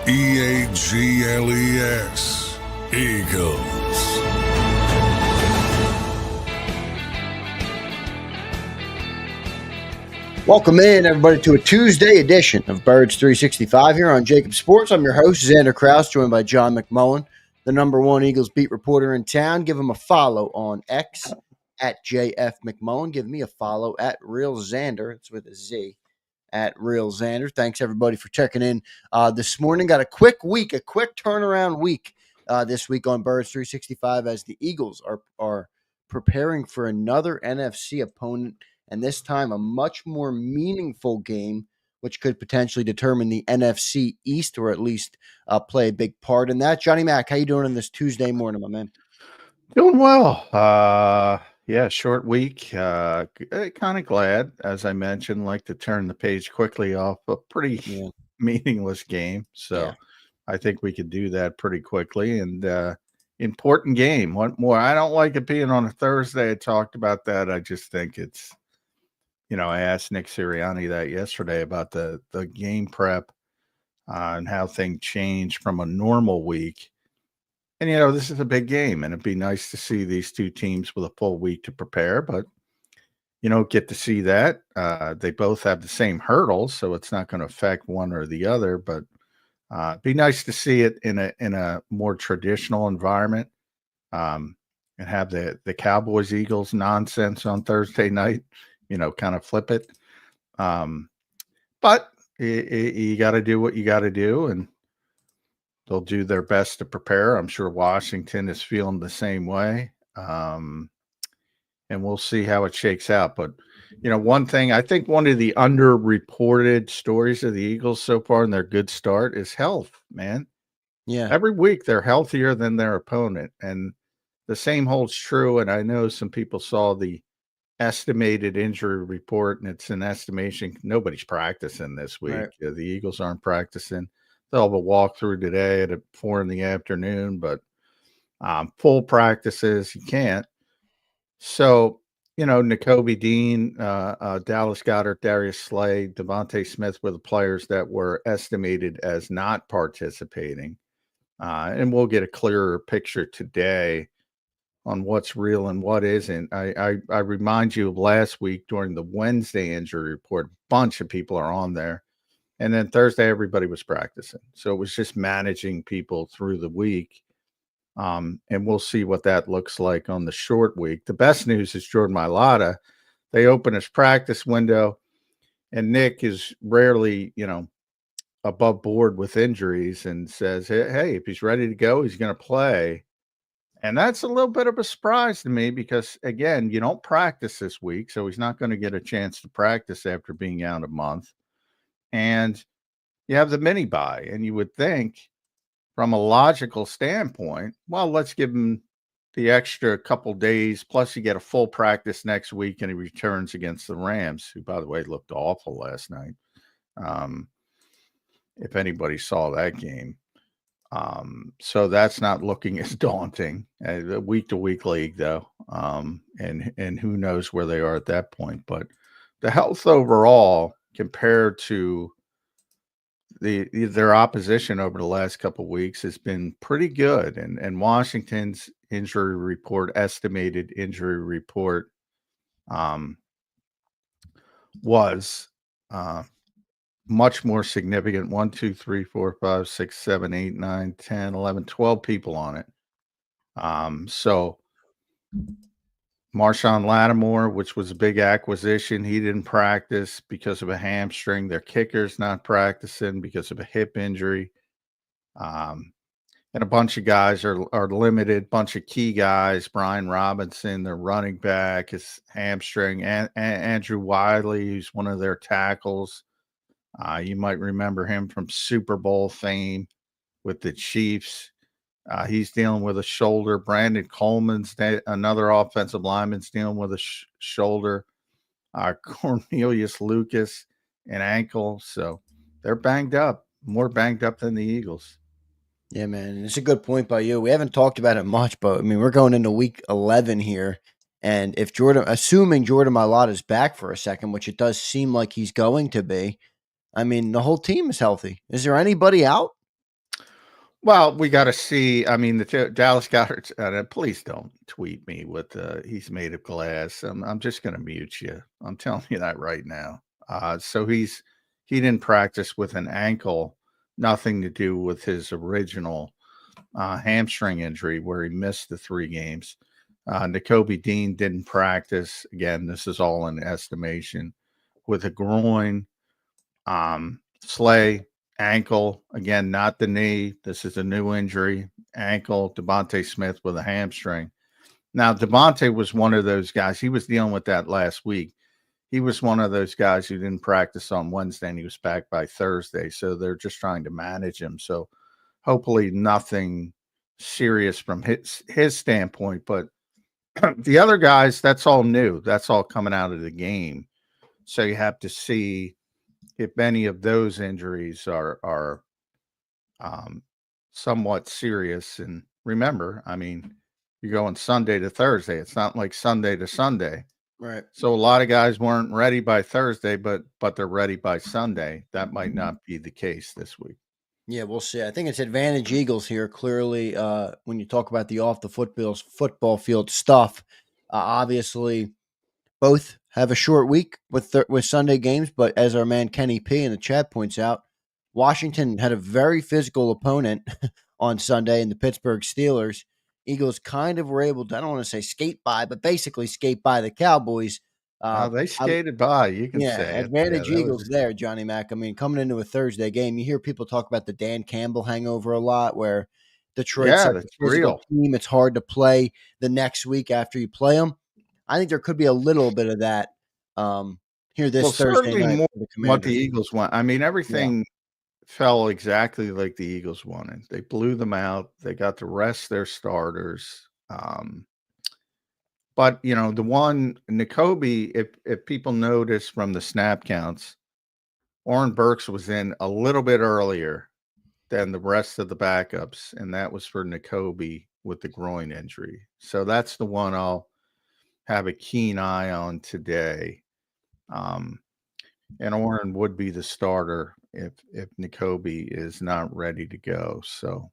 Eagles. Eagles. Welcome in, everybody, to a Tuesday edition of Birds 365 here on JAKIB Sports. I'm your host, Zander Krause, joined by John McMullen, the number one Eagles beat reporter in town. Give him a follow on X at JF McMullen. Give me a follow at Real Zander. It's with a Z, at Real Zander. Thanks, everybody, for checking in this morning. Got a quick turnaround week this week on Birds 365 as the Eagles are preparing for another NFC opponent, and this time a much more meaningful game, which could potentially determine the NFC East, or at least play a big part in that. Johnny Mac, how you doing on this Tuesday morning, my man? Doing well. Yeah, short week. Kind of glad, as I mentioned, like to turn the page quickly off a pretty meaningless game. So I think we could do that pretty quickly. And important game. What more? I don't like it being on a Thursday. I talked about that. I just think it's, I asked Nick Sirianni that yesterday about the game prep and how things change from a normal week. And, this is a big game, and it'd be nice to see these two teams with a full week to prepare, but you don't get to see that. They both have the same hurdles, so it's not going to affect one or the other, but it'd be nice to see it in a more traditional environment, and have the Cowboys-Eagles nonsense on Thursday night, kind of flip it. But you got to do what you got to do, and they'll do their best to prepare. I'm sure Washington is feeling the same way. And we'll see how it shakes out. But, one thing, I think one of the underreported stories of the Eagles so far in their good start is health, man. Yeah. Every week they're healthier than their opponent. And the same holds true. And I know some people saw the estimated injury report, and it's an estimation. Nobody's practicing this week. Right. The Eagles aren't practicing. They'll have a walkthrough today at 4 p.m, but full practices, you can't. So, Nakobe Dean, Dallas Goedert, Darius Slay, Devonta Smith were the players that were estimated as not participating. And we'll get a clearer picture today on what's real and what isn't. I remind you of last week during the Wednesday injury report, a bunch of people are on there. And then Thursday, everybody was practicing. So it was just managing people through the week. And we'll see what that looks like on the short week. The best news is Jordan Mailata. They open his practice window, and Nick is rarely, above board with injuries, and says, hey, if he's ready to go, he's going to play. And that's a little bit of a surprise to me because, again, you don't practice this week, so he's not going to get a chance to practice after being out a month. And you have the mini bye, and you would think from a logical standpoint, well, let's give him the extra couple days, plus you get a full practice next week, and he returns against the Rams, who, by the way, looked awful last night. If anybody saw that game. So that's not looking as daunting. A week-to-week league, though, and who knows where they are at that point. But the health overall, compared to their opposition over the last couple of weeks, has been pretty good. And Washington's estimated injury report, was much more significant. 1, 2, 3, 4, 5, 6, 7, 8, 9, 10, 11, 12 people on it. So Marshawn Lattimore, which was a big acquisition, he didn't practice because of a hamstring. Their kicker's not practicing because of a hip injury. And a bunch of guys are limited, bunch of key guys. Brian Robinson, their running back, is hamstring. And Andrew Wiley, who's one of their tackles. You might remember him from Super Bowl fame with the Chiefs. He's dealing with a shoulder. Brandon Coleman's another offensive lineman's dealing with a shoulder. Cornelius Lucas, an ankle. So they're banged up, more banged up than the Eagles. Yeah, man. It's a good point by you. We haven't talked about it much, but we're going into week 11 here. And if assuming Jordan Mailata is back for a second, which it does seem like he's going to be, the whole team is healthy. Is there anybody out? Well, we got to see. I mean, the Dallas Goddard. Please don't tweet me with he's made of glass. I'm just going to mute you. I'm telling you that right now. So he didn't practice with an ankle, nothing to do with his original hamstring injury where he missed the 3 games. Nakobe Dean didn't practice. Again, this is all an estimation with a groin. Slay, ankle, again, not the knee. This is a new injury. Ankle, Devonta Smith with a hamstring. Now, Devonta was one of those guys. He was dealing with that last week. He was one of those guys who didn't practice on Wednesday and he was back by Thursday. So they're just trying to manage him. So hopefully nothing serious from his standpoint. But the other guys, that's all new. That's all coming out of the game. So you have to see if any of those injuries are somewhat serious. And remember, I mean, you're going Sunday to Thursday. It's not like Sunday to Sunday. Right. So a lot of guys weren't ready by Thursday, but they're ready by Sunday. That might not be the case this week. Yeah, we'll see. I think it's advantage Eagles here. Clearly, when you talk about the off the football field stuff, obviously both have a short week with Sunday games. But as our man Kenny P in the chat points out, Washington had a very physical opponent on Sunday in the Pittsburgh Steelers. Eagles kind of were able to, I don't want to say skate by, but basically skate by the Cowboys. They skated by, you can say. Advantage Eagles there, Johnny Mac. I mean, coming into a Thursday game, you hear people talk about the Dan Campbell hangover a lot, where Detroit's such a physical team. It's hard to play the next week after you play them. I think there could be a little bit of that here this Thursday night. More what the Eagles want. I mean, everything fell exactly like the Eagles wanted. They blew them out. They got to rest their starters. But, you know, the one, Nakobe, if people notice from the snap counts, Oren Burks was in a little bit earlier than the rest of the backups, and that was for Nakobe with the groin injury. So that's the one I'll have a keen eye on today. And Oren would be the starter if Nakobe is not ready to go. So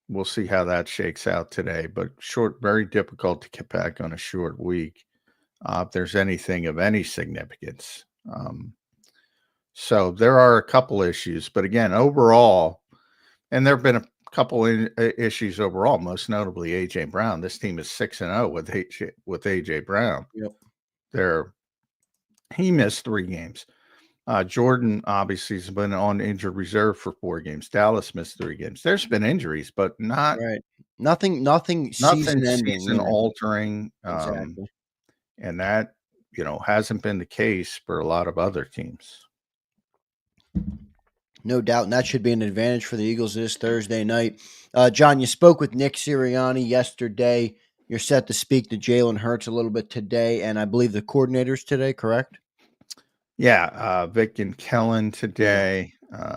we'll see how that shakes out today. But very difficult to get back on a short week if there's anything of any significance. So there are a couple issues. But again, overall, and there have been a couple issues overall, most notably A.J. Brown. This team is 6-0 with A.J. Brown. Yep. He missed 3 games. Jordan obviously has been on injured reserve for 4 games. Dallas missed 3 games. There's been injuries, but not nothing season altering. Exactly. And that, hasn't been the case for a lot of other teams. No doubt, and that should be an advantage for the Eagles this Thursday night. John, you spoke with Nick Sirianni yesterday. You're set to speak to Jalen Hurts a little bit today, and I believe the coordinators today, correct? Yeah, Vic and Kellen today.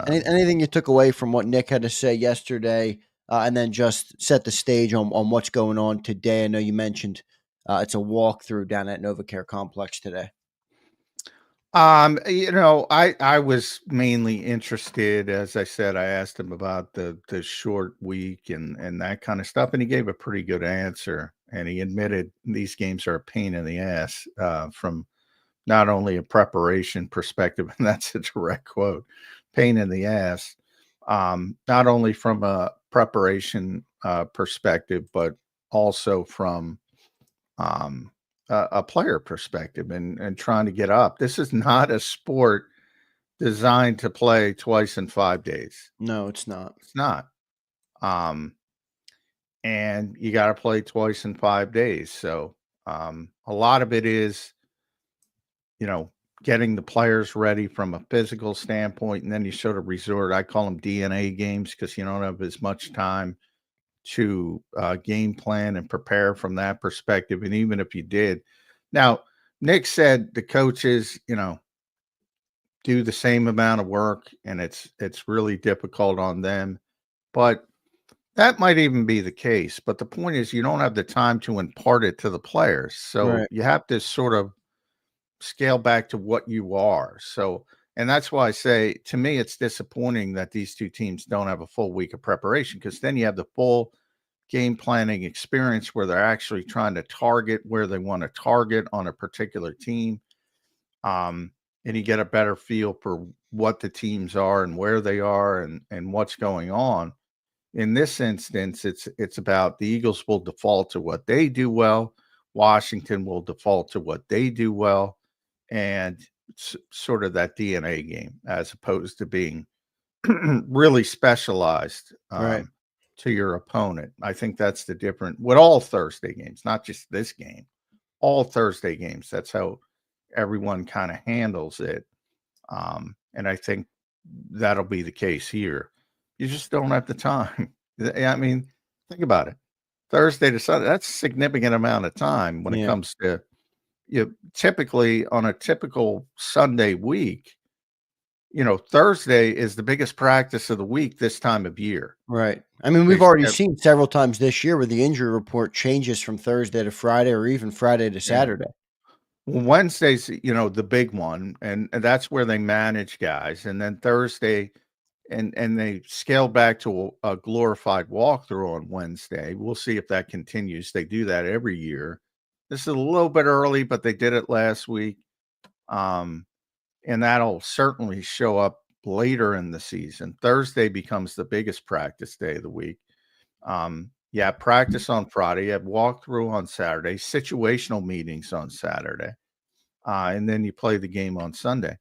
Anything you took away from what Nick had to say yesterday, and then just set the stage on what's going on today? I know you mentioned it's a walkthrough down at NovaCare Complex today. I was mainly interested, as I said, I asked him about the short week and that kind of stuff, and he gave a pretty good answer. And he admitted these games are a pain in the ass from not only a preparation perspective, and that's a direct quote, pain in the ass, not only from a preparation perspective, but also from a player perspective and trying to get up. This is not a sport designed to play twice in 5 days. No, it's not. It's not. And you got to play twice in 5 days. So a lot of it is, getting the players ready from a physical standpoint. And then you sort of resort, I call them DNA games, because you don't have as much time to game plan and prepare from that perspective. And even if you did, now Nick said the coaches, do the same amount of work, and it's really difficult on them. But that might even be the case. But the point is, you don't have the time to impart it to the players. So you have to sort of scale back to what you are. So, And that's why I say, to me, it's disappointing that these two teams don't have a full week of preparation, because then you have the full game planning experience where they're actually trying to target where they want to target on a particular team. And you get a better feel for what the teams are and where they are and what's going on. In this instance, it's about the Eagles will default to what they do well. Washington will default to what they do well. And it's sort of that DNA game, as opposed to being really specialized Right. to your opponent. I think that's the difference with all Thursday games, not just this game, all Thursday games. That's how everyone kind of handles it. And I think that'll be the case here. You just don't have the time. I mean, think about it. Thursday to Sunday, that's a significant amount of time when it Yeah. comes to, typically on a typical Sunday week, Thursday is the biggest practice of the week this time of year. Right. I mean, we've already seen several times this year where the injury report changes from Thursday to Friday or even Friday to Saturday. Well, Wednesday's, the big one, and that's where they manage guys. And then Thursday, and they scaled back to a glorified walkthrough on Wednesday. We'll see if that continues. They do that every year. This is a little bit early, but they did it last week. And that'll certainly show up later in the season. Thursday becomes the biggest practice day of the week. Practice on Friday. You have walkthrough on Saturday, situational meetings on Saturday, and then you play the game on Sunday.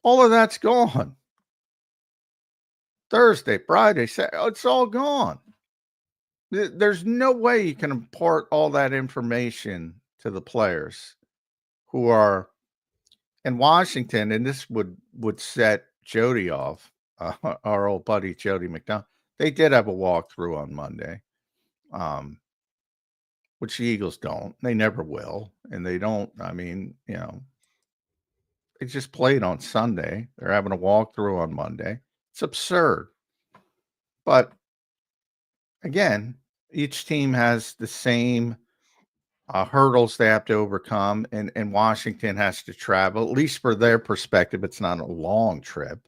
All of that's gone. Thursday, Friday, Saturday, it's all gone. There's no way you can impart all that information to the players who are in Washington, and this would set Jody off, our old buddy Jody McDonald. They did have a walkthrough on Monday, which the Eagles don't. They never will, and they don't. I mean, they just played on Sunday. They're having a walkthrough on Monday. It's absurd. But again, each team has the same hurdles they have to overcome, and Washington has to travel, at least for their perspective. It's not a long trip,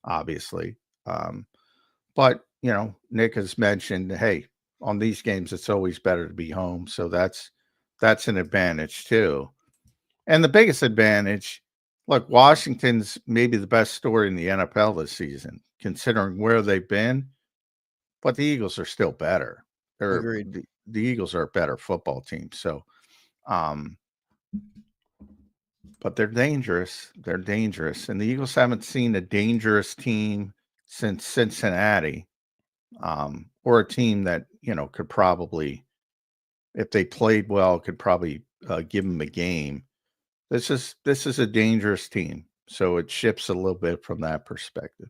obviously. But, Nick has mentioned, hey, on these games, it's always better to be home. So that's an advantage too. And the biggest advantage, look, Washington's maybe the best story in the NFL this season, considering where they've been, but the Eagles are still better. Agreed. The Eagles are a better football team. So, but they're dangerous. They're dangerous. And the Eagles haven't seen a dangerous team since Cincinnati, or a team that, could probably, if they played well, could probably give them a game. This is a dangerous team. So it shifts a little bit from that perspective.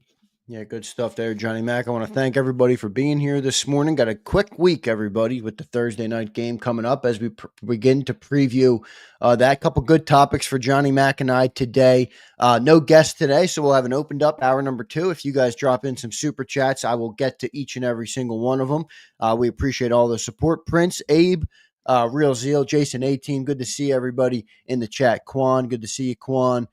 Yeah, good stuff there, Johnny Mac. I want to thank everybody for being here this morning. Got a quick week, everybody, with the Thursday night game coming up as we begin to preview that. Couple good topics for Johnny Mac and I today. No guests today, so we'll have an opened up hour number 2. If you guys drop in some super chats, I will get to each and every single one of them. We appreciate all the support. Prince, Abe, Real Zeal, Jason 18, good to see everybody in the chat. Quan, good to see you, Quan.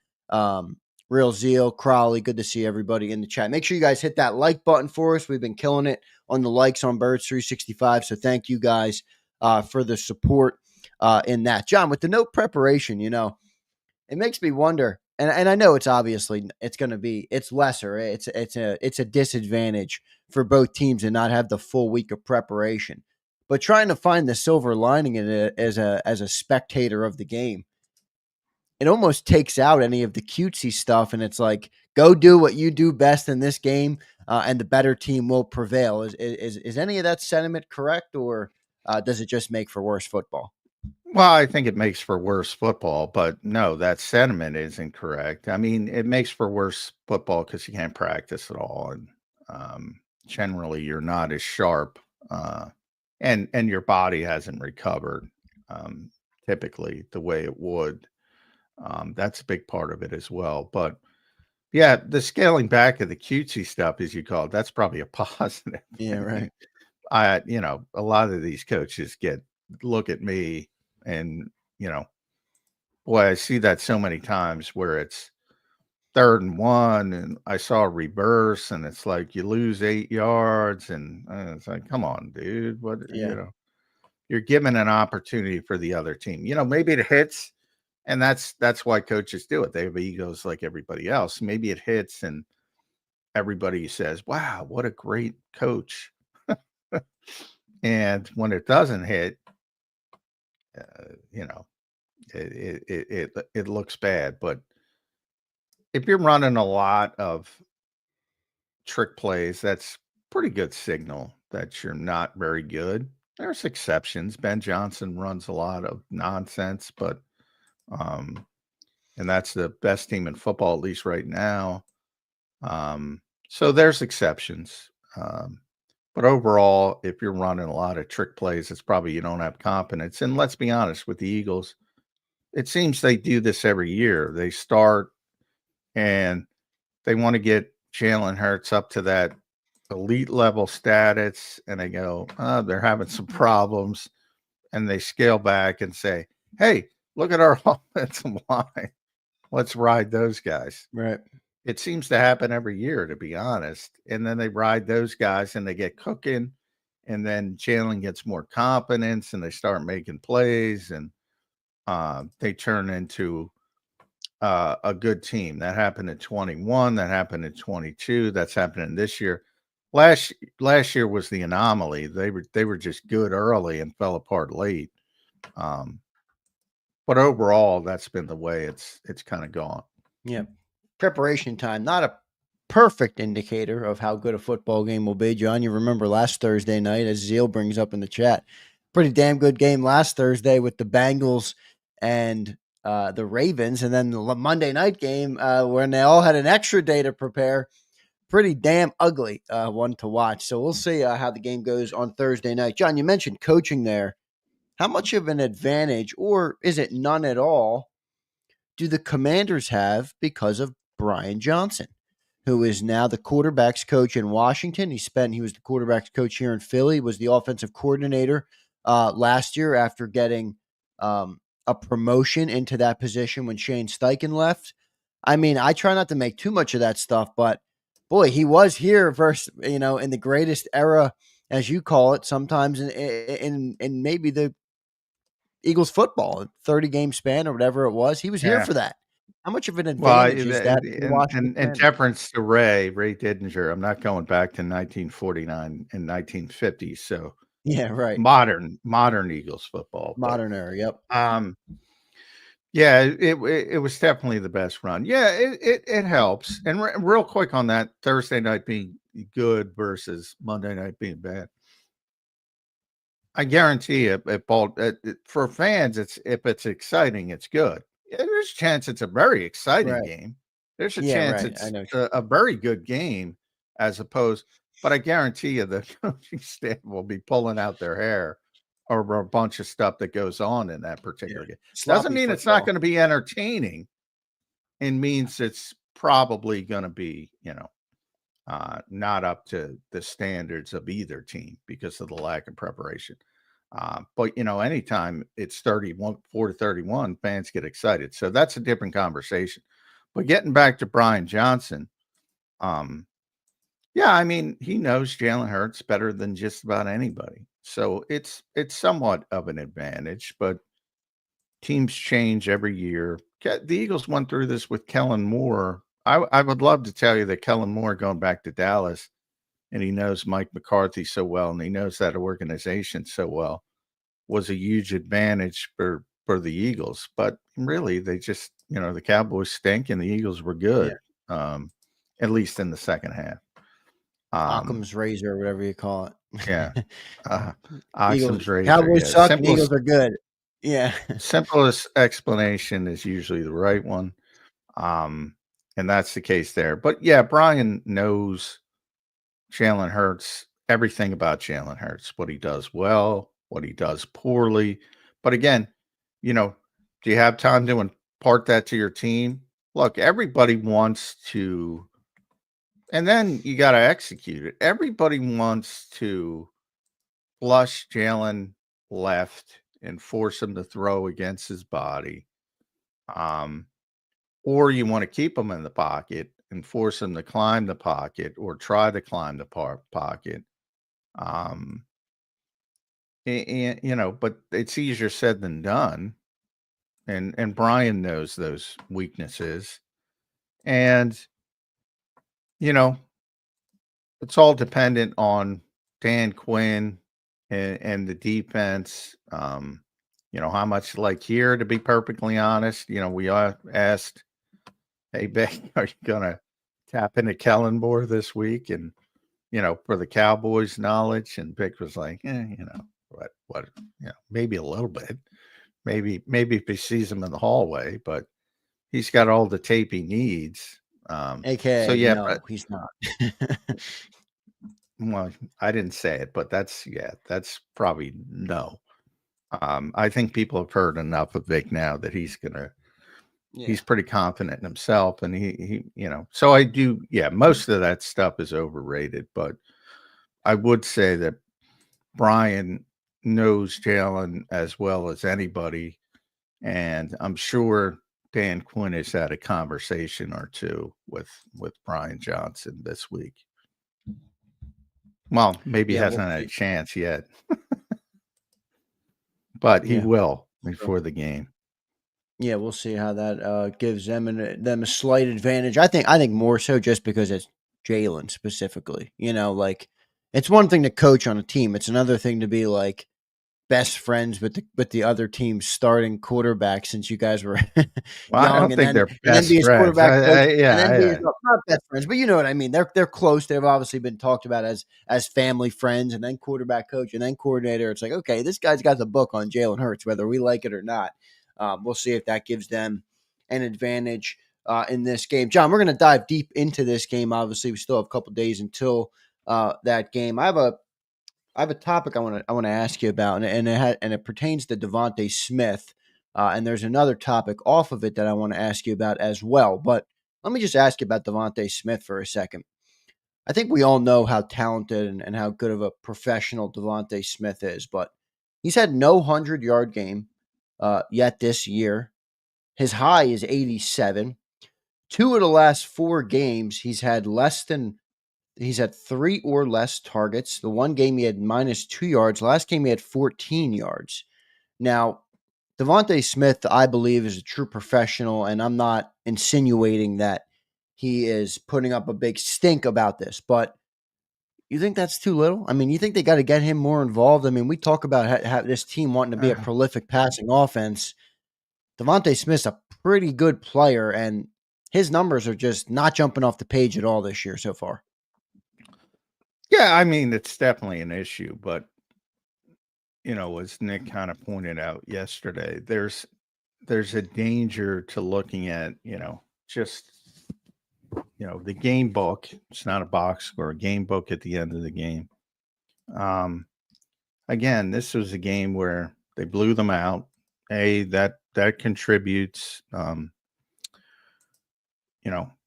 Real Zeal, Crowley, good to see everybody in the chat. Make sure you guys hit that like button for us. We've been killing it on the likes on Birds 365, so thank you guys for the support in that. John, with the no preparation, it makes me wonder, and I know it's obviously it's lesser. It's a disadvantage for both teams to not have the full week of preparation. But trying to find the silver lining in it as a spectator of the game, it almost takes out any of the cutesy stuff, and it's like, go do what you do best in this game, and the better team will prevail. Is any of that sentiment correct, or does it just make for worse football? Well, I think it makes for worse football, but no, that sentiment is incorrect. I mean, it makes for worse football because you can't practice at all, and generally you're not as sharp, and your body hasn't recovered typically the way it would. That's a big part of it as well. But yeah, the scaling back of the cutesy stuff, as you call it, that's probably a positive. Yeah, right. A lot of these coaches look at me and, boy, I see that so many times where it's, 3rd and 1, and I saw a reverse, and it's like you lose 8 yards, and it's like, come on, dude, what Yeah. you're giving an opportunity for the other team. Maybe it hits, and that's why coaches do it. They have egos like everybody else. Maybe it hits, and everybody says, "Wow, what a great coach." And when it doesn't hit, you know, it looks bad. But if you're running a lot of trick plays, that's pretty good signal that you're not very good. There's exceptions. Ben Johnson runs a lot of nonsense, but um, and that's the best team in football, at least right now. So there's exceptions. But overall, if you're running a lot of trick plays, it's probably you don't have confidence. And let's be honest with the Eagles, it seems they do this every year. They start and they want to get Jalen Hurts up to that elite level status, and they go, oh, they're having some problems, and they scale back and say, hey, look at our offensive line. Let's ride those guys. Right. It seems to happen every year, to be honest. And then they ride those guys and they get cooking. And then Jalen gets more confidence and they start making plays and they turn into a good team. That happened in 21. That happened in 22. That's happening this year. Last year was the anomaly. They were just good early and fell apart late. But overall, that's been the way it's kind of gone. Yeah. Preparation time, not a perfect indicator of how good a football game will be. John, you remember last Thursday night, as Zeal brings up in the chat, pretty damn good game last Thursday with the Bengals and the Ravens, and then the Monday night game when they all had an extra day to prepare. Pretty damn ugly one to watch. So we'll see how the game goes on Thursday night. John, you mentioned coaching there. How much of an advantage, or is it none at all, do the Commanders have because of Brian Johnson, who is now the quarterback's coach in Washington? He was the quarterback's coach here in Philly, was the offensive coordinator last year after getting a promotion into that position when Shane Steichen left. I mean, I try not to make too much of that stuff, but boy, he was here versus, in the greatest era, as you call it, sometimes in maybe the Eagles football, 30-game span or whatever it was. He was here Yeah. for that. How much of an Well, advantage is that for the Washington and Commanders? deference to Ray Didinger. I'm not going back to 1949 and 1950. So Yeah, right. modern Eagles football, but Modern era, yep. yeah, it was definitely the best run. Yeah, it helps. And real quick on that Thursday night being good versus Monday night being bad. I guarantee you, for fans, if it's exciting, it's good. Yeah, there's a chance it's a very exciting Right. game. There's a Yeah, chance right. I it's know. a very good game as opposed, but I guarantee you the coaching staff will be pulling out their hair over a bunch of stuff that goes on in that particular Yeah. game. Doesn't Sloppy mean it's not football. going to be entertaining. It means it's probably going to be, not up to the standards of either team because of the lack of preparation. But anytime it's 4-31, fans get excited. So that's a different conversation. But getting back to Brian Johnson, yeah, I mean, he knows Jalen Hurts better than just about anybody. So it's somewhat of an advantage, but teams change every year. The Eagles went through this with Kellen Moore. I would love to tell you that Kellen Moore going back to Dallas, and he knows Mike McCarthy so well, and he knows that organization so well, was a huge advantage for the Eagles. But really, they just, the Cowboys stink and the Eagles were Yeah. good, at least in the second half. Occam's razor, whatever you call it. Yeah. Eagles, Oxum's razor. Cowboys Yeah. suck and Eagles are good. Yeah. Simplest explanation is usually the right one. Um, and that's the case there. But yeah, Brian knows Jalen Hurts, everything about Jalen Hurts, what he does well, what he does poorly. But again, do you have time to impart that to your team? Look, everybody wants to, and then you got to execute it. Everybody wants to flush Jalen left and force him to throw against his body. or you want to keep them in the pocket and force them to climb the pocket or try to climb the pocket. Um, and but it's easier said than done. And Brian knows those weaknesses. And, you know, it's all dependent on Dan Quinn and the defense. How much like here, to be perfectly honest, we asked, hey, Beck, are you going to tap into Kellen more this week? And, for the Cowboys knowledge. And Vic was like, what, maybe a little bit. Maybe if he sees him in the hallway, but he's got all the tape he needs. AKA, So yeah, no, he's not. Well, I didn't say it, but that's probably no. I think people have heard enough of Vic now that he's pretty confident in himself, and he so I do. Yeah, most of that stuff is overrated, but I would say that Brian knows Jalen as well as anybody, and I'm sure Dan Quinn has had a conversation or two with Brian Johnson this week. Well, maybe he hasn't had a chance yet, but he will before the game. Yeah, we'll see how that gives them a slight advantage. I think more so just because it's Jalen specifically. Like it's one thing to coach on a team; it's another thing to be like best friends with the other team's starting quarterback since you guys were young. I don't think they're best be his friends. quarterback coach, Yeah, and then be his, not best friends, but you know what I mean. They're close. They've obviously been talked about as family friends, and then quarterback coach, and then coordinator. It's like, okay, this guy's got the book on Jalen Hurts, whether we like it or not. We'll see if that gives them an advantage in this game. John, we're going to dive deep into this game. Obviously, we still have a couple days until that game. I have a topic I want to ask you about, and it pertains to Devonta Smith. And there's another topic off of it that I want to ask you about as well. But let me just ask you about Devonta Smith for a second. I think we all know how talented and how good of a professional Devonta Smith is, but he's had no 100-yard game yet this year. His high is 87. 2 of the last 4 games, he's had 3 or less targets. The one game he had -2 yards. Last game he had 14 yards. Now, Devonta Smith, I believe, is a true professional, and I'm not insinuating that he is putting up a big stink about this, but you think that's too little? I mean, you think they got to get him more involved? I mean, we talk about this team wanting to be a prolific passing offense. Devonta Smith's a pretty good player, and his numbers are just not jumping off the page at all this year so far. Yeah, I mean, it's definitely an issue, but as Nick kind of pointed out yesterday, there's a danger to looking at, just the game book. It's not a box score, a game book at the end of the game. Again, this was a game where they blew them out. That contributes.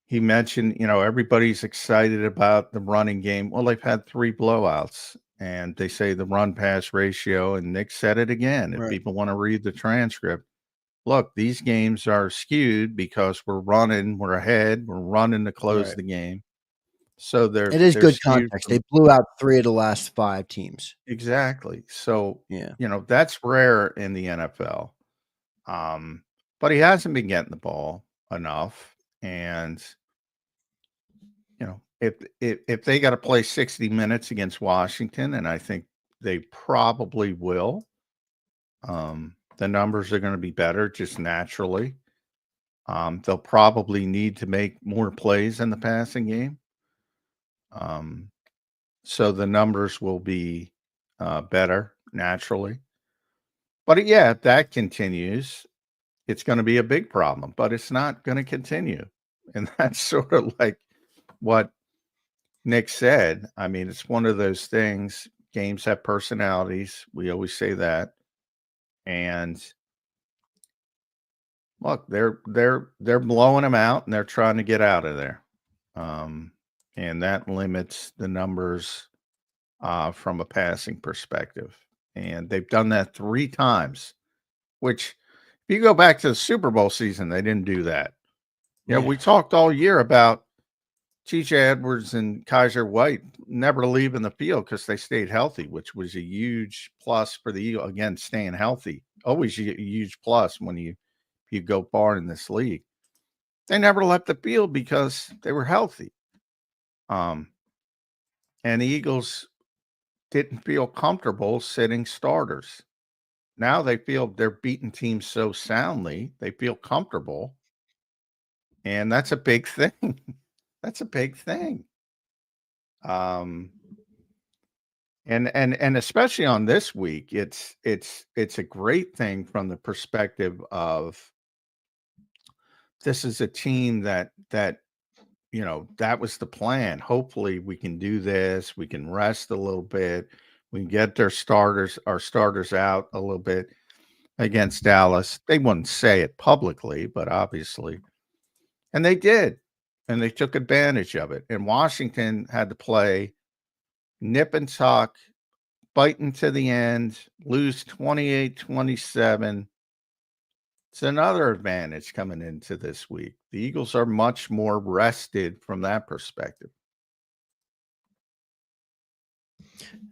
He mentioned, everybody's excited about the running game. Well, they've had 3 blowouts, and they say the run-pass ratio, and Nick said it again. If people want to read the transcript, look, these games are skewed because we're ahead, we're running to close the game. So it is good context. They blew out 3 of the last 5 teams. Exactly. So, that's rare in the NFL. But he hasn't been getting the ball enough. And if they got to play 60 minutes against Washington, and I think they probably will, the numbers are going to be better just naturally. They'll probably need to make more plays in the passing game. So the numbers will be better naturally. But if that continues, it's going to be a big problem, but it's not going to continue. And that's sort of like what Nick said. I mean, it's one of those things. Games have personalities. We always say that. And look, they're blowing them out, and they're trying to get out of there. And that limits the numbers from a passing perspective. And they've done that 3 times, which if you go back to the Super Bowl season, they didn't do that. You know, we talked all year about TJ Edwards and Kaiser White never leaving the field because they stayed healthy, which was a huge plus for the Eagles. Again, staying healthy, always a huge plus when you go far in this league. They never left the field because they were healthy. And the Eagles didn't feel comfortable sitting starters. Now they feel they're beating teams so soundly, they feel comfortable. And that's a big thing. That's a big thing. And especially on this week, it's a great thing from the perspective of this is a team that that was the plan. Hopefully we can do this. We can rest a little bit. We can get our starters out a little bit against Dallas. They wouldn't say it publicly, but obviously. And they did. And they took advantage of it. And Washington had to play nip and tuck, fighting to the end, lose 28-27. It's another advantage coming into this week. The Eagles are much more rested from that perspective.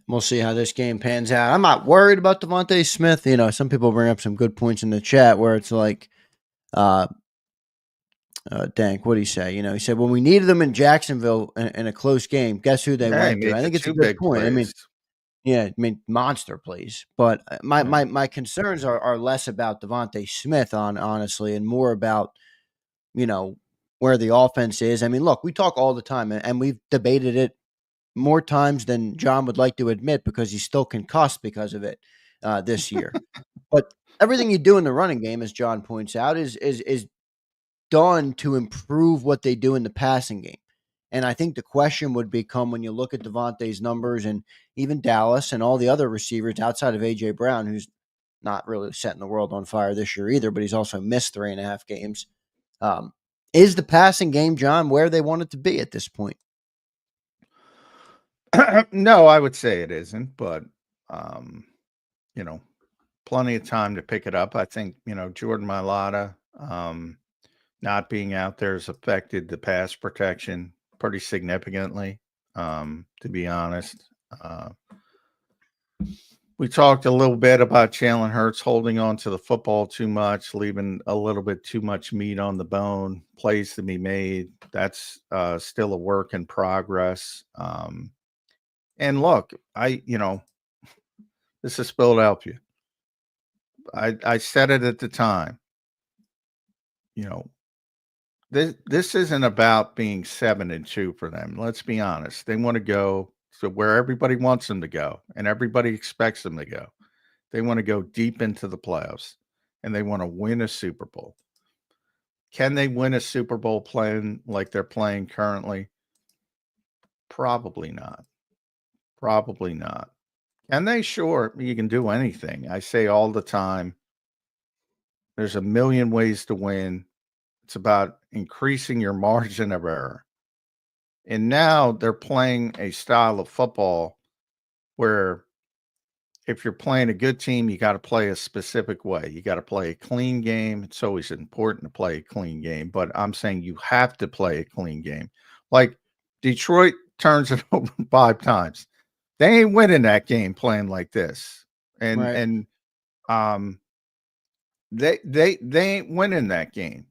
We'll see how this game pans out. I'm not worried about Devonta Smith. You know, some people bring up some good points in the chat where it's like, Dank, what did he say? You know, he said, when we needed them in Jacksonville in a close game, guess who they went to? I think it's a good point. Plays. I mean, yeah, I mean, monster plays. But my concerns are less about Devonta Smith, honestly, and more about, you know, where the offense is. I mean, look, we talk all the time, and we've debated it more times than John would like to admit because he's still concussed because of it this year. But everything you do in the running game, as John points out, is done to improve what they do in the passing game. And I think the question would become when you look at Devontae's numbers and even Dallas and all the other receivers outside of A.J. Brown, who's not really setting the world on fire this year either, but he's also missed 3.5 games. Is the passing game, John, where they want it to be at this point? No, I would say it isn't, but, you know, plenty of time to pick it up. I think, you know, Jordan Mailata not being out there has affected the pass protection pretty significantly, to be honest. We talked a little bit about Jalen Hurts holding on to the football too much, leaving a little bit too much meat on the bone, plays to be made. That's still a work in progress. And look, this is Philadelphia. I said it at the time. You know, this isn't about being 7-2 for them. Let's be honest. They want to go to where everybody wants them to go, and everybody expects them to go. They want to go deep into the playoffs, and they want to win a Super Bowl. Can they win a Super Bowl playing like they're playing currently? Probably not. Probably not. Can they? Sure, you can do anything. I say all the time, there's a million ways to win. It's about increasing your margin of error. And now they're playing a style of football where if you're playing a good team, you got to play a specific way. You got to play a clean game. It's always important to play a clean game, but I'm saying you have to play a clean game. Like Detroit turns it over 5 times. They ain't winning that game playing like this. And they ain't winning that game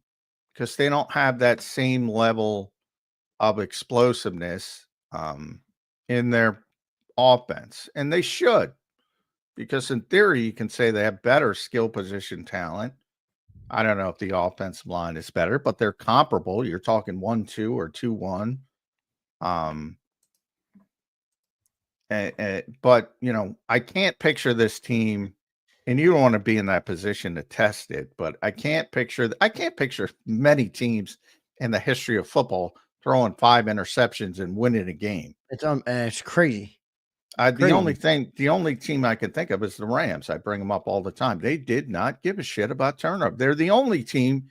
because they don't have that same level of explosiveness in their offense. And they should, because in theory, you can say they have better skill position talent. I don't know if the offensive line is better, but they're comparable. You're talking 1-2 or 2-1. But, you know, I can't picture this team, and you don't want to be in that position to test it, but I can't picture many teams in the history of football throwing 5 interceptions and winning a game. It's crazy. The only team I can think of is the Rams. I bring them up all the time. They did not give a shit about turnover. They're the only team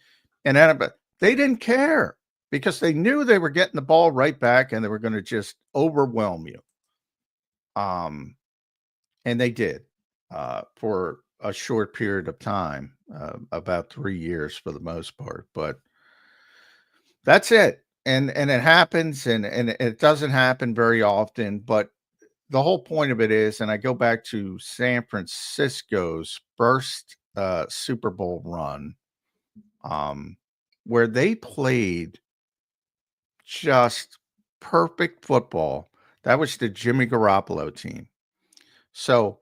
in NFL. They didn't care because they knew they were getting the ball right back and they were going to just overwhelm you. And they did for a short period of time, about 3 years for the most part. But That's it. And it happens, and it doesn't happen very often, but the whole point of it is, and I go back to San Francisco's first Super Bowl run, um, where they played just perfect football. That was the Jimmy Garoppolo team. So,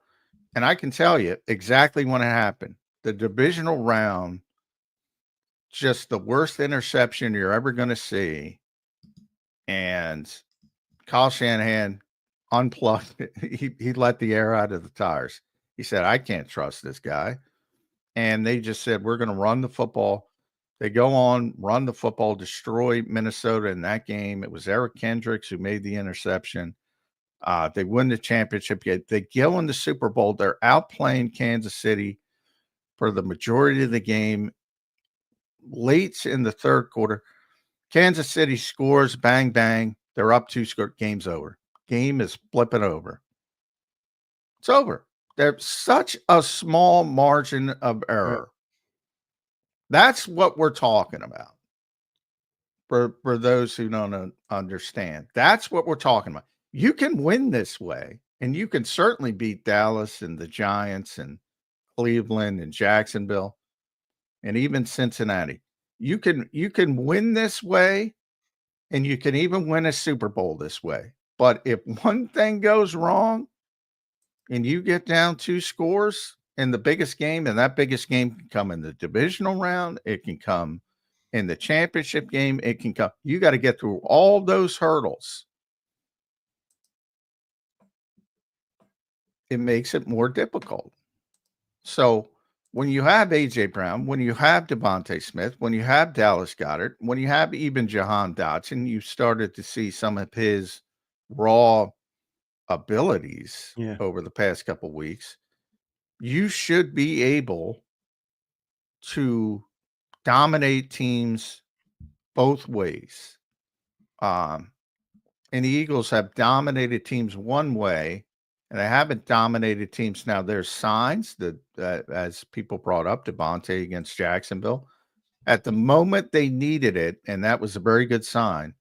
and I can tell you exactly when it happened. The divisional round, just the worst interception you're ever going to see. And Kyle Shanahan unplugged. He let the air out of the tires. He said, I can't trust this guy. And they just said, we're going to run the football. They go on, run the football, destroy Minnesota in that game. It was Eric Kendricks who made the interception. They win the championship. They go in the Super Bowl. They're outplaying Kansas City for the majority of the game. Late in the third quarter, Kansas City scores, bang, bang. They're up 2 score. Game's over. Game is flipping over. It's over. There's such a small margin of error. That's what we're talking about. For those who don't understand, that's what we're talking about. You can win this way, and you can certainly beat Dallas and the Giants and Cleveland and Jacksonville and even Cincinnati. You can win this way, and you can even win a Super Bowl this way. But if one thing goes wrong and you get down 2 scores in the biggest game, and that biggest game can come in the divisional round, it can come in the championship game, it can come. You got to get through all those hurdles. It makes it more difficult. So when you have A.J. Brown, when you have Devonta Smith, when you have Dallas Goedert, when you have even Jahan Dotson, you started to see some of his raw abilities over the past couple of weeks. You should be able to dominate teams both ways. And the Eagles have dominated teams one way, and they haven't dominated teams. Now, there's signs that, as people brought up, Devontae against Jacksonville, at the moment they needed it, and that was a very good sign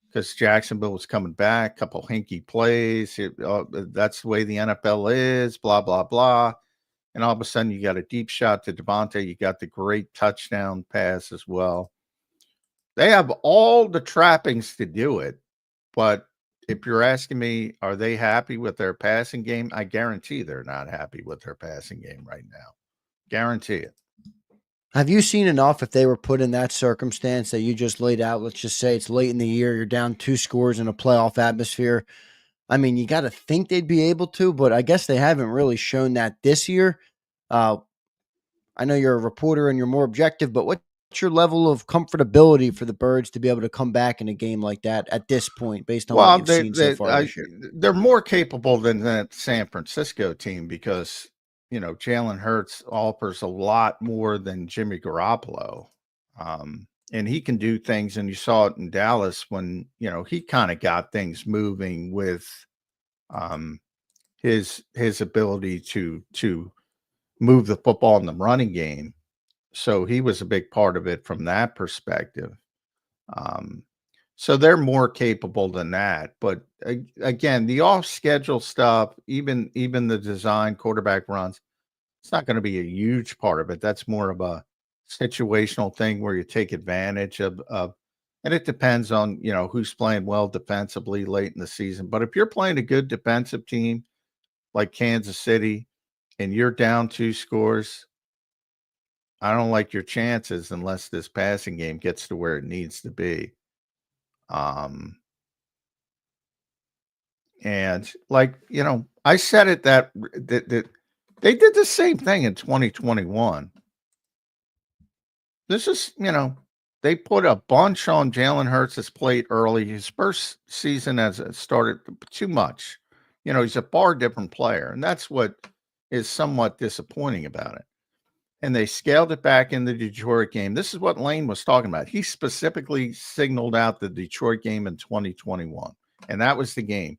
because Jacksonville was coming back, a couple hinky plays. That's the way the NFL is, blah, blah, blah. And all of a sudden, you got a deep shot to Devontae. You got the great touchdown pass as well. They have all the trappings to do it. But if you're asking me, are they happy with their passing game? I guarantee they're not happy with their passing game right now. Guarantee it. Have you seen enough if they were put in that circumstance that you just laid out? Let's just say it's late in the year, you're down 2 scores in a playoff atmosphere. I mean, you got to think they'd be able to, but I guess they haven't really shown that this year. I know you're a reporter and you're more objective, but what's your level of comfortability for the Birds to be able to come back in a game like that at this point, based on what you've seen so far this year? They're more capable than that San Francisco team because, Jalen Hurts offers a lot more than Jimmy Garoppolo. And he can do things, and you saw it in Dallas when, he kind of got things moving with his ability to move the football in the running game. So he was a big part of it from that perspective. So they're more capable than that. But again, the off-schedule stuff, even the design quarterback runs, it's not going to be a huge part of it. That's more of a situational thing where you take advantage of and it depends on, who's playing well defensively late in the season. But if you're playing a good defensive team like Kansas City and you're down 2 scores, I don't like your chances unless this passing game gets to where it needs to be. And I said it that they did the same thing in 2021. This is, they put a bunch on Jalen Hurts' plate early. His first season as it started too much. He's a far different player, and that's what is somewhat disappointing about it. And they scaled it back in the Detroit game. This is what Lane was talking about. He specifically signaled out the Detroit game in 2021, and that was the game.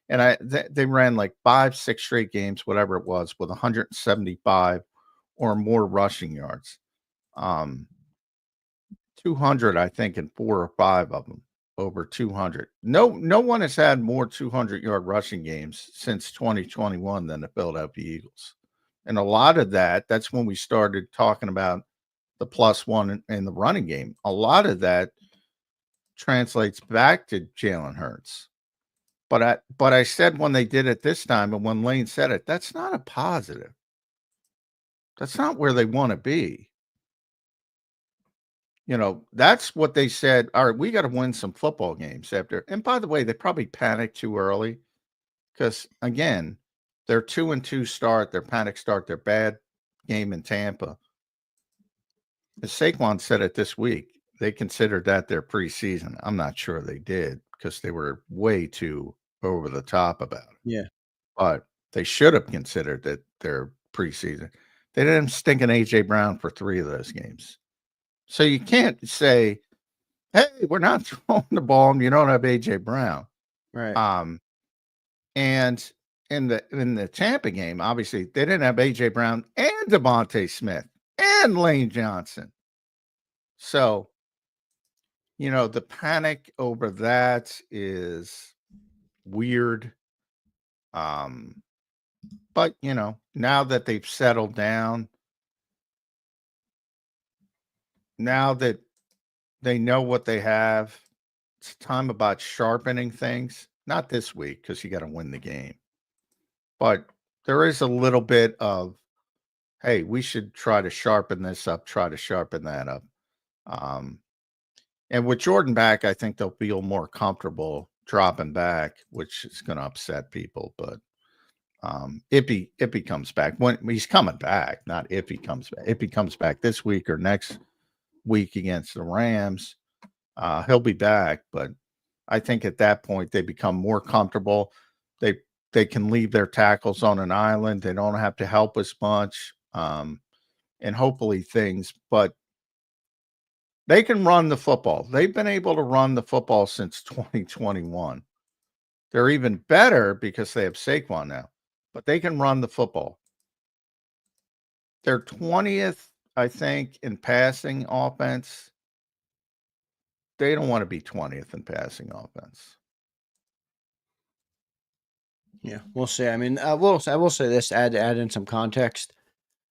And they ran like 5-6 straight games, whatever it was, with 175 or more rushing yards. 200, I think, in 4 or 5 of them, over 200. No one has had more 200-yard rushing games since 2021 than the Philadelphia Eagles. And a lot of that's when we started talking about the +1 in the running game. A lot of that translates back to Jalen Hurts. But I said when they did it this time, and when Lane said it, that's not a positive. That's not where they want to be. That's what they said. All right, we got to win some football games after. And by the way, they probably panicked too early because, again, their 2-2 start, their panic start, their bad game in Tampa. As Saquon said it this week, they considered that their preseason. I'm not sure they did because they were way too over the top about it. Yeah. But they should have considered that their preseason. They didn't stink an A.J. Brown for 3 of those games. So you can't say, hey, we're not throwing the ball and you don't have A.J. Brown. Right. And in the Tampa game, obviously, they didn't have A.J. Brown and Devonta Smith and Lane Johnson. So, the panic over that is weird. But, now that they've settled down, now that they know what they have, it's time about sharpening things. Not this week because you got to win the game. But there is a little bit of, hey, we should try to sharpen this up, try to sharpen that up. And with Jordan back, I think they'll feel more comfortable dropping back, which is going to upset people. But if he comes back, when he's coming back, not if he comes back. If he comes back this week or next week against the Rams, he'll be back. But I think at that point they become more comfortable. They can leave their tackles on an island. They don't have to help as much, and hopefully but they can run the football. They've been able to run the football since 2021. They're even better because they have Saquon now, but they can run the football. They're 20th, I think, in passing offense. They don't want to be 20th in passing offense. Yeah, we'll see. I mean, I will say this, add in some context.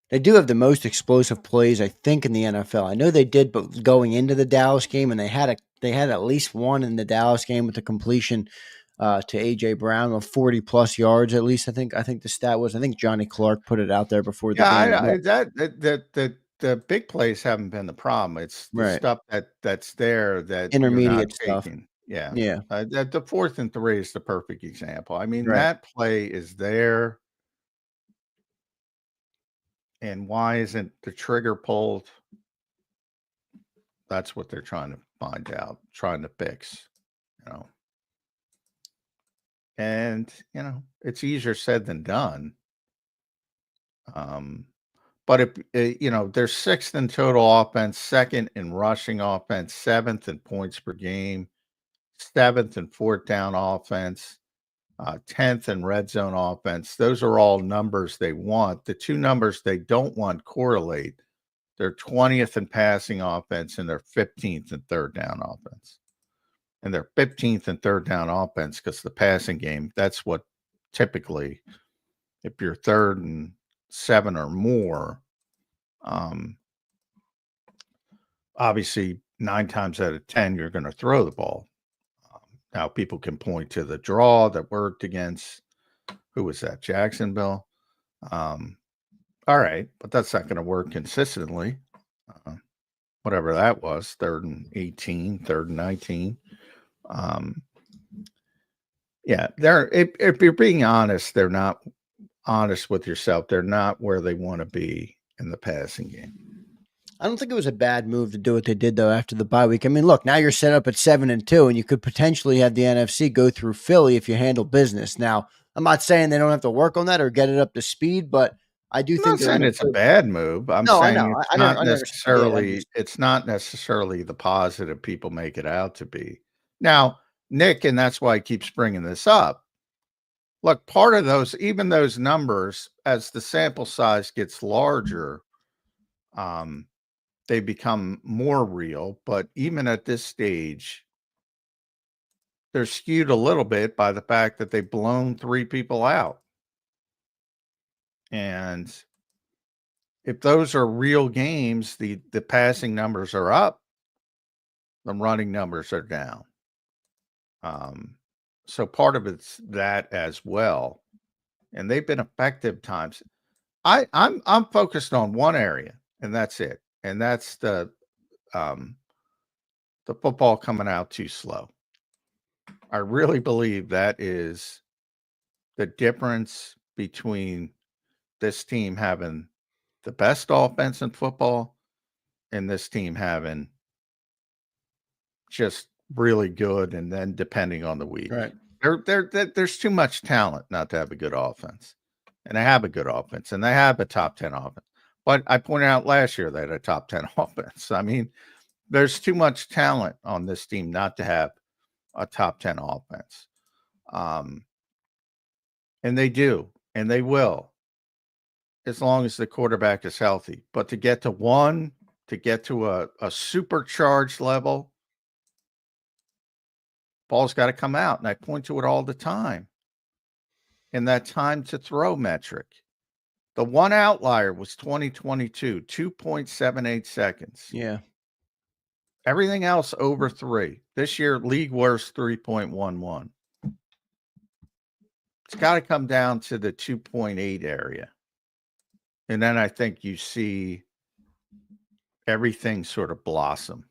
They do have the most explosive plays, I think, in the NFL. I know they did, but going into the Dallas game, and they had at least one in the Dallas game with a completion to A.J. Brown of 40-plus yards, at least. I think the stat was. I think Johnny Clark put it out there before the game. The big plays haven't been the problem. It's the stuff that's there that intermediate you're not stuff. taking. Yeah. Yeah. The 4th and 3 is the perfect example. I mean, that play is there. And why isn't the trigger pulled? That's what they're trying to find out, trying to fix, And, it's easier said than done. But if they're 6th in total offense, 2nd in rushing offense, 7th in points per game, 7th in 4th down offense, 10th in red zone offense. Those are all numbers they want. The 2 numbers they don't want correlate. They're 20th in passing offense and they're 15th in 3rd down offense. And they're 15th in 3rd down offense because the passing game, that's what typically, if you're 3rd and 7 or more, obviously 9 times out of 10, you're going to throw the ball. Now people can point to the draw that worked against, who was that? Jacksonville. All right, but that's not going to work consistently. Whatever that was, 3rd and 18, 3rd and 19. Yeah, if you're being honest, they're not honest with yourself. They're not where they want to be in the passing game. I don't think it was a bad move to do what they did, though, after the bye week. I mean, look, now you're set up at 7-2, and you could potentially have the NFC go through Philly if you handle business. Now, I'm not saying they don't have to work on that or get it up to speed, but I do think I'm not saying it's a bad move. I'm saying it's not necessarily it's not necessarily the positive people make it out to be. Now, Nick, and that's why he keeps bringing this up. Look, part of even those numbers, as the sample size gets larger, they become more real. But even at this stage, they're skewed a little bit by the fact that they've blown 3 people out. And if those are real games, the passing numbers are up, the running numbers are down. So part of it's that as well. And they've been effective times. I'm focused on one area, and that's it. And that's the football coming out too slow. I really believe that is the difference between this team having the best offense in football and this team having just really good, and then depending on the week. Right. There's too much talent not to have a good offense. And they have a good offense, and they have a top 10 offense. But I pointed out last year they had a top 10 offense. I mean, there's too much talent on this team not to have a top 10 offense. And they do, and they will, as long as the quarterback is healthy. But to get to one, to get to a supercharged level, ball's got to come out. And I point to it all the time. In that time to throw metric. The one outlier was 2022, 2.78 seconds. Yeah. Everything else over 3. This year, league worst 3.11. It's got to come down to the 2.8 area. And then I think you see everything sort of blossom.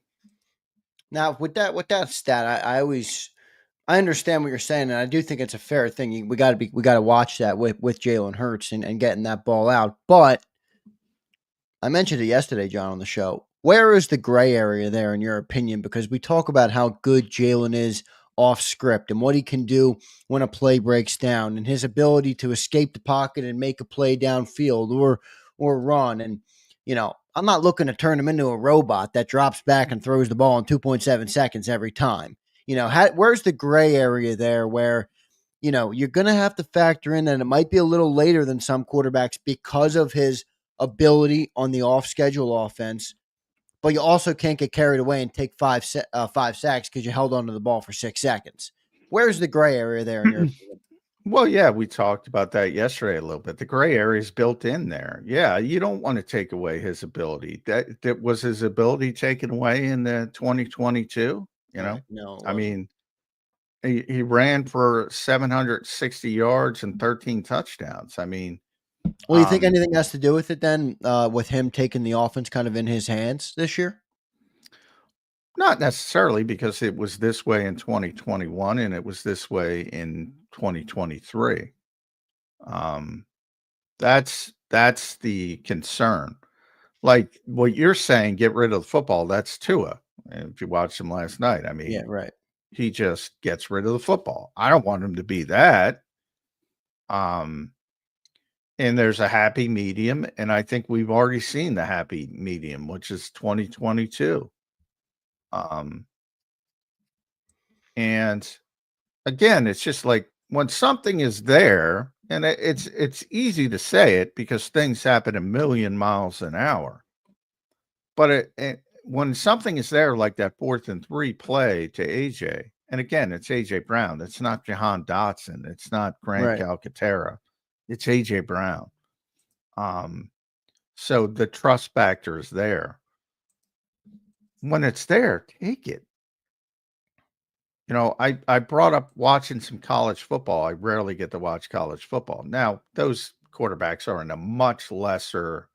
Now, with that stat, I understand what you're saying, and I do think it's a fair thing. We got to watch that with Jalen Hurts and getting that ball out. But I mentioned it yesterday, John, on the show. Where is the gray area there, in your opinion? Because we talk about how good Jalen is off script and what he can do when a play breaks down, and his ability to escape the pocket and make a play downfield or run. And I'm not looking to turn him into a robot that drops back and throws the ball in 2.7 seconds every time. Where's the gray area there where, you're going to have to factor in that it might be a little later than some quarterbacks because of his ability on the off-schedule offense, but you also can't get carried away and take five sacks because you held onto the ball for 6 seconds. Where's the gray area there in your opinion? Well, yeah, we talked about that yesterday a little bit. The gray area is built in there. Yeah, you don't want to take away his ability. That was his ability taken away in the 2022. Right. No, I mean, he ran for 760 yards and 13 touchdowns. I mean, well, you think anything has to do with it then, with him taking the offense kind of in his hands this year? Not necessarily, because it was this way in 2021 and it was this way in 2023. That's the concern. Like what you're saying, get rid of the football. That's Tua. And if you watched him last night, I mean, Yeah, right. he just gets rid of the football. I don't want him to be that. And there's a happy medium, and I think we've already seen the happy medium, which is 2022. And again, it's just like when something is there, and it's easy to say it because things happen a million miles an hour. But when something is there, like that 4th and 3 play to AJ, and again, it's AJ Brown. It's not Jahan Dotson. It's not Grant Calcaterra. It's AJ Brown. So the trust factor is there. When it's there, take it. I brought up watching some college football. I rarely get to watch college football. Now, those quarterbacks are in a much lesser,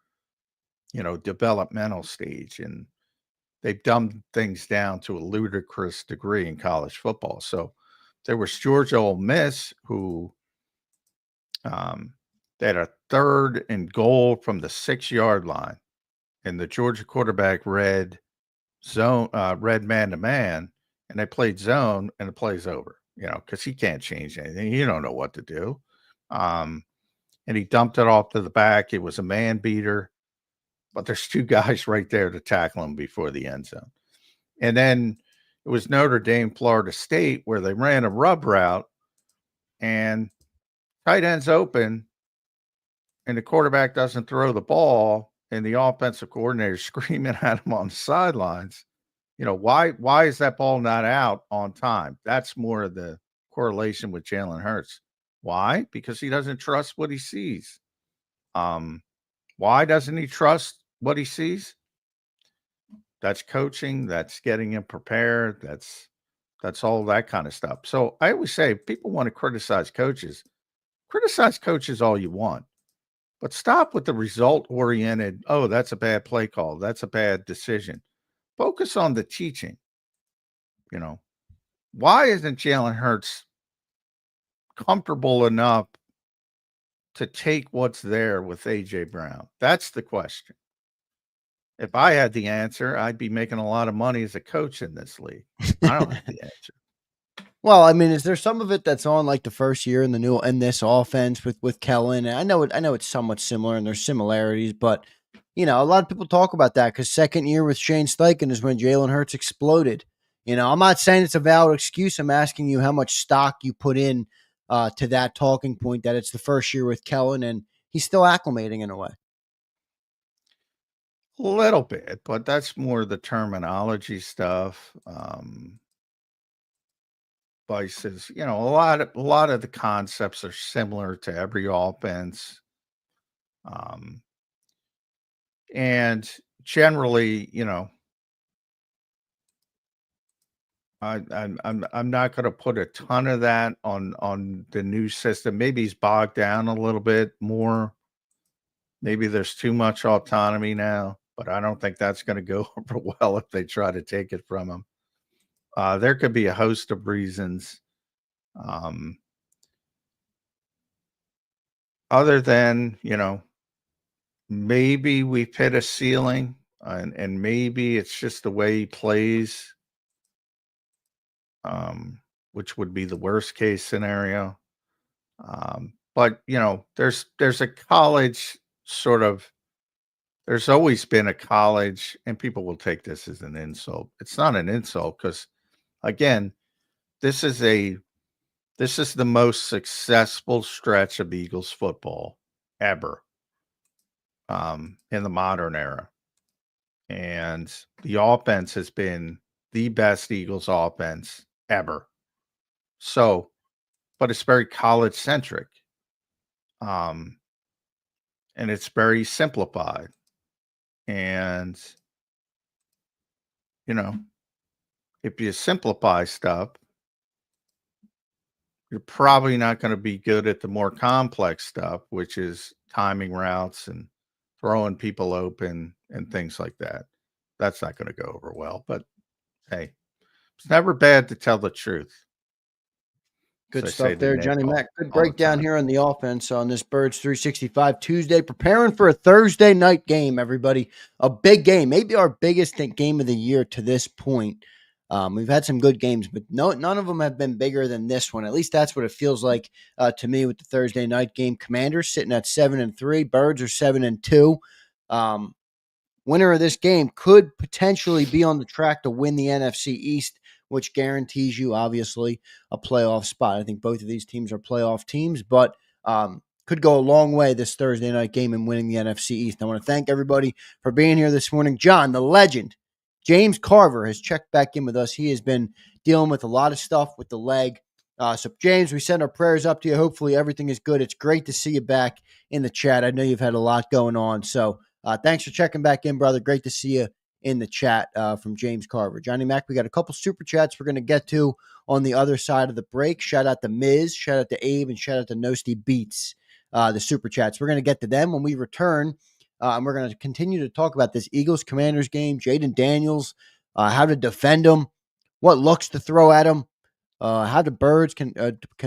developmental stage, and they've dumbed things down to a ludicrous degree in college football. So there was Georgia Ole Miss, who they had a 3rd and goal from the 6-yard line, and the Georgia quarterback read man to man, and they played zone, and the play's over, because he can't change anything. You don't know what to do. And he dumped it off to the back. It was a man beater, but there's 2 guys right there to tackle him before the end zone. And then it was Notre Dame, Florida State, where they ran a rub route, and tight end's open, and the quarterback doesn't throw the ball, and the offensive coordinator screaming at him on the sidelines, why is that ball not out on time? That's more of the correlation with Jalen Hurts. Why? Because he doesn't trust what he sees. Why doesn't he trust what he sees? That's coaching. That's getting him prepared. That's all that kind of stuff. So I always say, people want to criticize coaches. Criticize coaches all you want, but stop with the result-oriented, oh, that's a bad play call. That's a bad decision. Focus on the teaching. Why isn't Jalen Hurts comfortable enough to take what's there with A.J. Brown? That's the question. If I had the answer, I'd be making a lot of money as a coach in this league. I don't have the answer. Well, I mean, is there some of it that's on like the first year in this offense with Kellen? And I know it's somewhat similar and there's similarities, but a lot of people talk about that because second year with Shane Steichen is when Jalen Hurts exploded. I'm not saying it's a valid excuse. I'm asking you how much stock you put in to that talking point that it's the first year with Kellen and he's still acclimating in a way. A little bit, but that's more the terminology stuff. Vices, a lot of the concepts are similar to every offense. And generally, I'm not going to put a ton of that on the new system. Maybe he's bogged down a little bit more. Maybe there's too much autonomy now, but I don't think that's going to go over well if they try to take it from him. There could be a host of reasons. Other than, maybe we've hit a ceiling and maybe it's just the way he plays, which would be the worst case scenario. But, there's a college sort of, there's always been a college, and people will take this as an insult. It's not an insult because, again, this is the most successful stretch of Eagles football ever in the modern era. And the offense has been the best Eagles offense ever. So, but it's very college centric. And it's very simplified. And, if you simplify stuff, you're probably not going to be good at the more complex stuff, which is timing routes and throwing people open and things like that. That's not going to go over well. But hey, it's never bad to tell the truth. Good stuff there, Johnny Mac. Good breakdown here on the offense on this Birds 365 Tuesday. Preparing for a Thursday night game, everybody. A big game, maybe our biggest game of the year to this point. We've had some good games, but none of them have been bigger than this one. At least that's what it feels like to me with the Thursday night game. Commanders sitting at 7-3. Birds are 7-2. Winner of this game could potentially be on the track to win the NFC East, which guarantees you, obviously, a playoff spot. I think both of these teams are playoff teams, but could go a long way this Thursday night game in winning the NFC East. I want to thank everybody for being here this morning. John, the legend, James Carver, has checked back in with us. He has been dealing with a lot of stuff with the leg. So, James, we send our prayers up to you. Hopefully everything is good. It's great to see you back in the chat. I know you've had a lot going on, so thanks for checking back in, brother. Great to see you in the chat from James Carver. Johnny Mac, we got a couple super chats we're going to get to on the other side of the break. Shout out to Miz, shout out to Abe, and shout out to Nosti Beats, the super chats. We're going to get to them when we return, and we're going to continue to talk about this Eagles-Commanders game, Jaden Daniels, how to defend them, what looks to throw at them, how the Birds can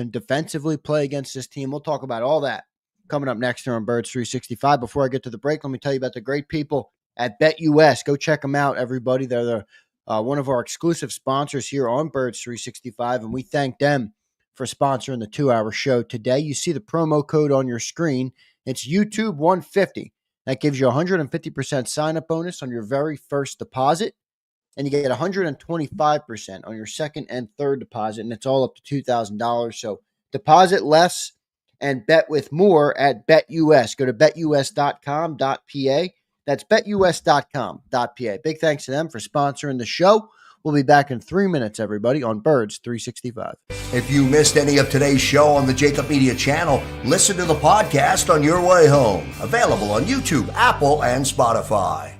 defensively play against this team. We'll talk about all that coming up next here on Birds 365. Before I get to the break, let me tell you about the great people at BetUS. Go check them out, everybody. They're one of our exclusive sponsors here on Birds 365, and we thank them for sponsoring the 2-hour show today. You see the promo code on your screen. It's YouTube150. That gives you a 150% sign-up bonus on your very first deposit, and you get 125% on your second and third deposit, and it's all up to $2,000. So deposit less and bet with more at BetUS. Go to betus.com.pa. That's betus.com.pa. Big thanks to them for sponsoring the show. We'll be back in 3 minutes, everybody, on Birds 365. If you missed any of today's show on the JAKIB Media channel, listen to the podcast on your way home. Available on YouTube, Apple, and Spotify.